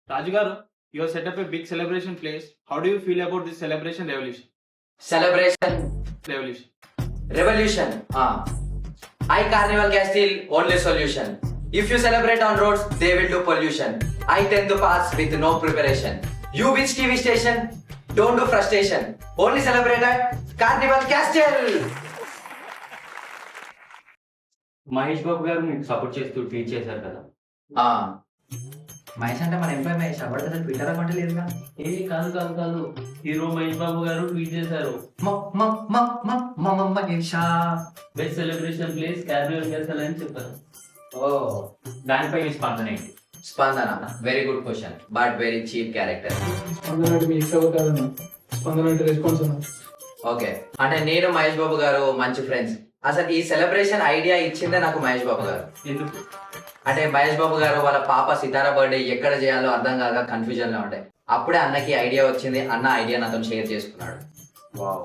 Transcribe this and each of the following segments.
Raju garu, you have set up a big celebration place. How do you feel about this celebration revolution? Celebration, Revolution. revolution. I Carnival Castile, only solution. If you celebrate on roads, they will do pollution. I tend to pass with no preparation. You which TV station? Don't do frustration. Only celebrate at Carnival Castile. Mahesh Babu గారు మీకు support చేస్తూ tweet చేశారు కదా. మహేష్ అంటే మన employee Mahesh అవ్వడు కదా, Twitter account లేదుగా. కాదు హీరో మహేష్ బాబు గారు ట్వీట్ చేశారు. మహేషా best celebration place Caribbean castle అని చెప్పారు. ఓ దానిపై మీ స్పందన ఏంటి? స్పందన very good question but very cheap character. స్పందన అంటే మీ ఇష్టం కాదన్న, స్పందన అంటే రెస్పాన్స్ అన్న. ఓకే, అంటే నేను మహేష్ బాబు గారు మంచి ఫ్రెండ్స్. అసలు ఈ సెలబ్రేషన్ ఐడియా ఇచ్చిందే నాకు మహేష్ బాబు గారు. ఎందుకు? అంటే మహేష్ బాబు గారు వాళ్ళ పాప సితారా బర్త్డే ఎక్కడ చేయాలో అర్థం కాక కన్ఫ్యూజన్ లో ఉండే. అప్పుడే అన్నకి ఐడియా వచ్చింది, అన్న ఐడియా నాతో షేర్ చేసుకున్నాడు. వావ్.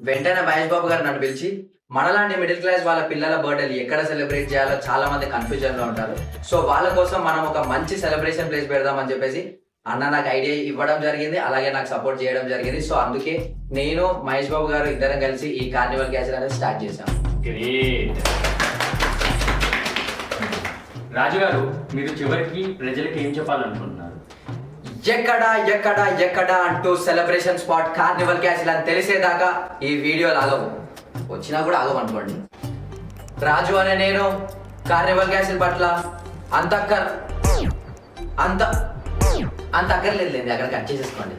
వెంటనే మహేష్ బాబు గారు నన్ను పిలిచి మనలాంటి మిడిల్ క్లాస్ వాళ్ళ పిల్లల బర్త్డేలు ఎక్కడ సెలబ్రేట్ చేయాలో చాలా మంది కన్ఫ్యూజన్ లో ఉంటారు, సో వాళ్ళ కోసం మనం ఒక మంచి సెలబ్రేషన్ ప్లేస్ పెడదామని చెప్పేసి అన్న నాకు ఐడియా ఇవ్వడం జరిగింది, అలాగే నాకు సపోర్ట్ చేయడం జరిగింది. సో అందుకే నేను మహేష్ బాబు గారు ఇద్దరం కలిసి ఈ కార్నివల్ క్యాసిల్ అనేది స్టార్ట్ చేశాం. గ్రేట్. రాజు గారు, మీరు చివరికి ప్రజలకు ఏం చెప్పాలనుకుంటున్నారు? ఎక్కడ ఎక్కడ ఎక్కడ అంటూ సెలబ్రేషన్ స్పాట్ కార్నివల్ క్యాసిల్ అని తెలిసేదాకా ఈ వీడియోలు ఆగవు, వచ్చినా కూడా ఆగవు అనుకోండి. రాజు అనే నేను కార్నివల్ క్యాసిల్ పట్ల అంత అక్కర్లేదు, అక్కడ కట్ చేసేసుకోండి.